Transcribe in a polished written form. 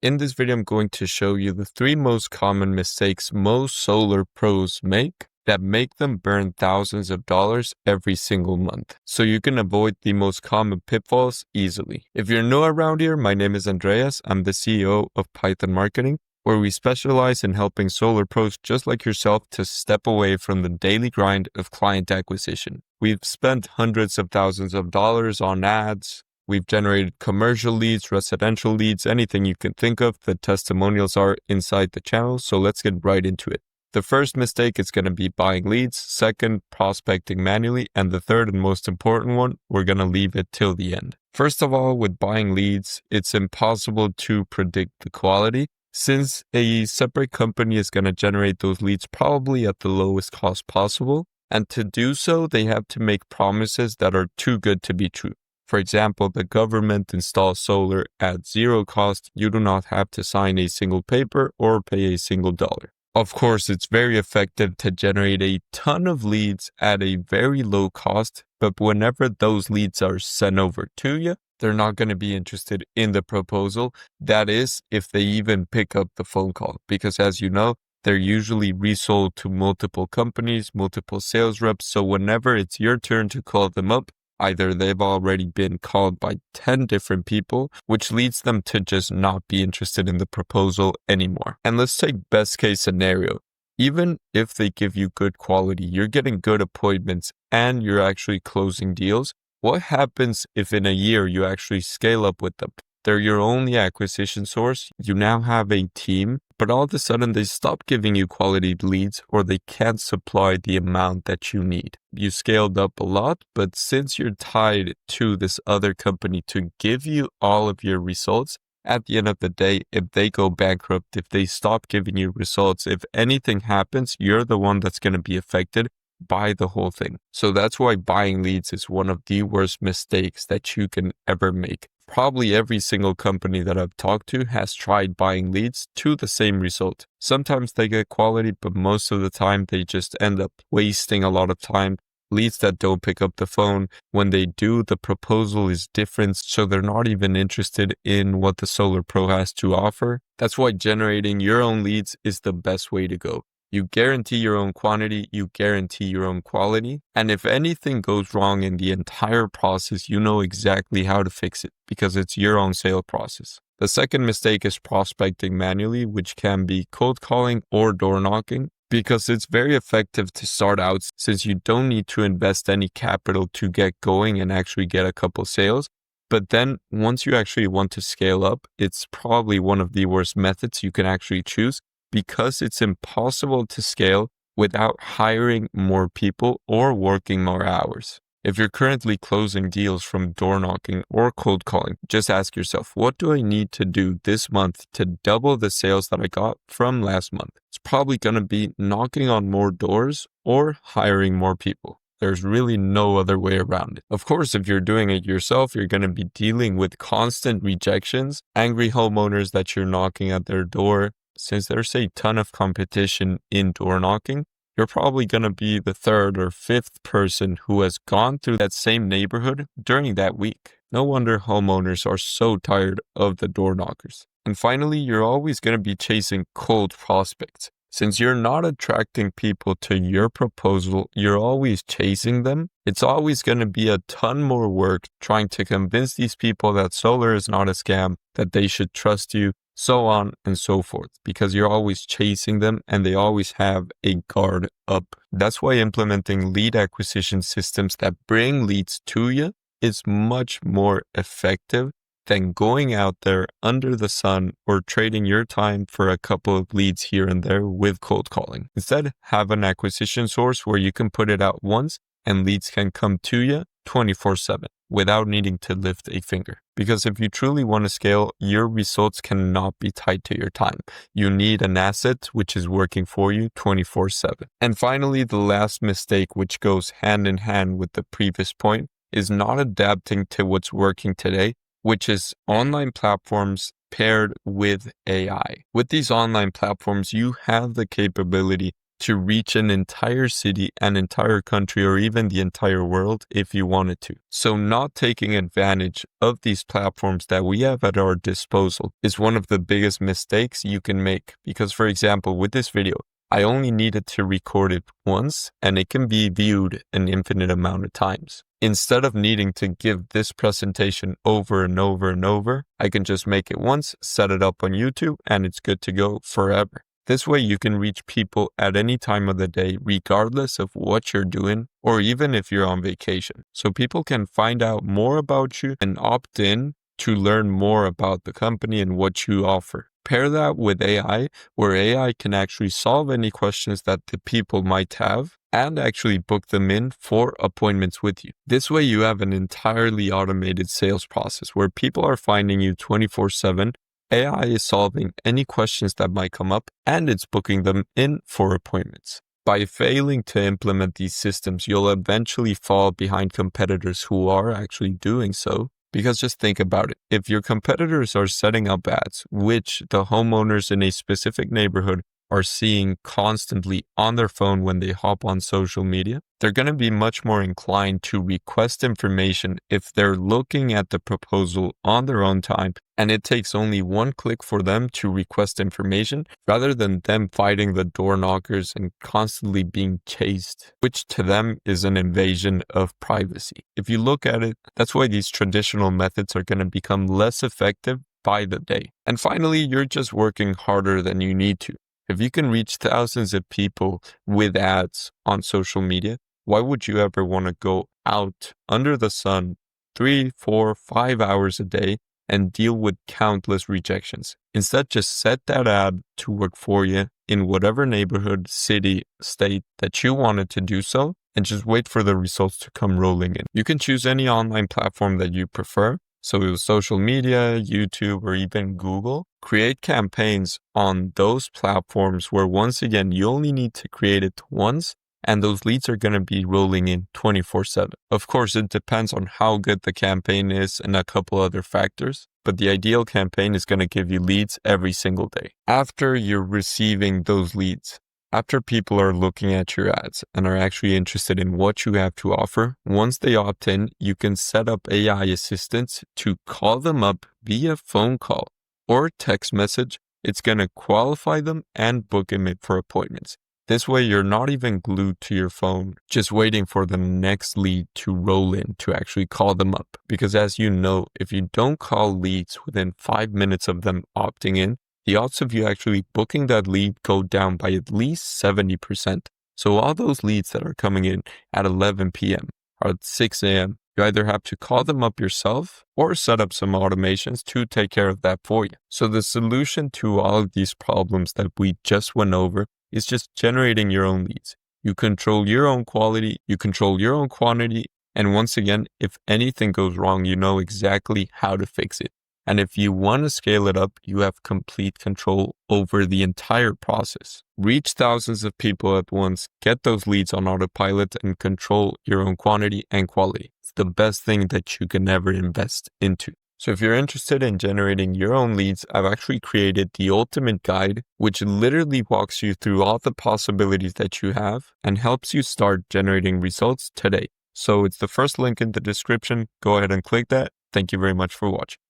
In this video, I'm going to show you the 3 most common mistakes most solar pros make that make them burn thousands of dollars every single month, so you can avoid the most common pitfalls easily. If you're new around here, my name is Andreas. I'm the CEO of Python Marketing, where we specialize in helping solar pros just like yourself to step away from the daily grind of client acquisition. We've spent hundreds of thousands of dollars on ads. We've generated commercial leads, residential leads, anything you can think of. The testimonials are inside the channel, so let's get right into it. The first mistake is going to be buying leads. Second, prospecting manually. And the third and most important one, we're going to leave it till the end. First of all, with buying leads, it's impossible to predict the quality, since a separate company is going to generate those leads probably at the lowest cost possible. And to do so, they have to make promises that are too good to be true. For example, the government installs solar at zero cost. You do not have to sign a single paper or pay a single dollar. Of course, it's very effective to generate a ton of leads at a very low cost, but whenever those leads are sent over to you, they're not going to be interested in the proposal. That is, if they even pick up the phone call, because as you know, they're usually resold to multiple companies, multiple sales reps. So whenever it's your turn to call them up, either they've already been called by 10 different people, which leads them to just not be interested in the proposal anymore. And let's take best case scenario. Even if they give you good quality, you're getting good appointments, and you're actually closing deals. What happens if in a year you actually scale up with them? They're your only acquisition source. You now have a team, but all of a sudden they stop giving you quality leads, or they can't supply the amount that you need. You scaled up a lot, but since you're tied to this other company to give you all of your results, at the end of the day, if they go bankrupt, if they stop giving you results, if anything happens, you're the one that's going to be affected by the whole thing. So that's why buying leads is one of the worst mistakes that you can ever make. Probably every single company that I've talked to has tried buying leads to the same result. Sometimes they get quality, but most of the time they just end up wasting a lot of time. Leads that don't pick up the phone. When they do, the proposal is different, so they're not even interested in what the Solar Pro has to offer. That's why generating your own leads is the best way to go. You guarantee your own quantity, you guarantee your own quality. And if anything goes wrong in the entire process, you know exactly how to fix it because it's your own sale process. The second mistake is prospecting manually, which can be cold calling or door knocking, because it's very effective to start out since you don't need to invest any capital to get going and actually get a couple sales. But then once you actually want to scale up, it's probably one of the worst methods you can actually choose, because it's impossible to scale without hiring more people or working more hours. If you're currently closing deals from door knocking or cold calling, just ask yourself, what do I need to do this month to double the sales that I got from last month? It's probably going to be knocking on more doors or hiring more people. There's really no other way around it. Of course, if you're doing it yourself, you're going to be dealing with constant rejections, angry homeowners that you're knocking at their door. Since there's a ton of competition in door knocking, you're probably going to be the third or fifth person who has gone through that same neighborhood during that week. No wonder homeowners are so tired of the door knockers. And finally, you're always going to be chasing cold prospects. Since you're not attracting people to your proposal, you're always chasing them. It's always going to be a ton more work trying to convince these people that solar is not a scam, that they should trust you, so on and so forth, because you're always chasing them and they always have a guard up. That's why implementing lead acquisition systems that bring leads to you is much more effective than going out there under the sun or trading your time for a couple of leads here and there with cold calling. Instead, have an acquisition source where you can put it out once and leads can come to you 24/7 without needing to lift a finger. Because if you truly want to scale, your results cannot be tied to your time. You need an asset which is working for you 24/7. And finally, the last mistake, which goes hand in hand with the previous point, is not adapting to what's working today, which is online platforms paired with AI. With these online platforms, you have the capability to reach an entire city, an entire country, or even the entire world if you wanted to. So not taking advantage of these platforms that we have at our disposal is one of the biggest mistakes you can make. Because, for example, with this video, I only needed to record it once and it can be viewed an infinite amount of times. Instead of needing to give this presentation over and over and over, I can just make it once, set it up on YouTube, and it's good to go forever. This way you can reach people at any time of the day, regardless of what you're doing, or even if you're on vacation. So people can find out more about you and opt in to learn more about the company and what you offer. Pair that with AI, where AI can actually solve any questions that the people might have and actually book them in for appointments with you. This way you have an entirely automated sales process where people are finding you 24/7. AI is solving any questions that might come up and it's booking them in for appointments. By failing to implement these systems, you'll eventually fall behind competitors who are actually doing so. Because just think about it. If your competitors are setting up ads, which the homeowners in a specific neighborhood are seeing constantly on their phone when they hop on social media, they're going to be much more inclined to request information if they're looking at the proposal on their own time and it takes only one click for them to request information rather than them fighting the door knockers and constantly being chased, which to them is an invasion of privacy. If you look at it, that's why these traditional methods are going to become less effective by the day. And finally, you're just working harder than you need to. If you can reach thousands of people with ads on social media, why would you ever want to go out under the sun 3, 4, 5 hours a day and deal with countless rejections? Instead, just set that ad to work for you in whatever neighborhood, city, state that you wanted to do so, and just wait for the results to come rolling in. You can choose any online platform that you prefer. So it was social media, YouTube, or even Google. Create campaigns on those platforms where, once again, you only need to create it once and those leads are going to be rolling in 24/7. Of course, it depends on how good the campaign is and a couple other factors, but the ideal campaign is going to give you leads every single day. After you're receiving those leads, after people are looking at your ads and are actually interested in what you have to offer, once they opt in, you can set up AI assistants to call them up via phone call or text message. It's going to qualify them and book them in for appointments. This way, you're not even glued to your phone, just waiting for the next lead to roll in to actually call them up. Because as you know, if you don't call leads within 5 minutes of them opting in, the odds of you actually booking that lead go down by at least 70%. So all those leads that are coming in at 11 p.m. or at 6 a.m., you either have to call them up yourself or set up some automations to take care of that for you. So the solution to all of these problems that we just went over is just generating your own leads. You control your own quality, you control your own quantity, and once again, if anything goes wrong, you know exactly how to fix it. And if you want to scale it up, you have complete control over the entire process. Reach thousands of people at once, get those leads on autopilot, and control your own quantity and quality. It's the best thing that you can ever invest into. So if you're interested in generating your own leads, I've actually created the ultimate guide, which literally walks you through all the possibilities that you have and helps you start generating results today. So it's the first link in the description. Go ahead and click that. Thank you very much for watching.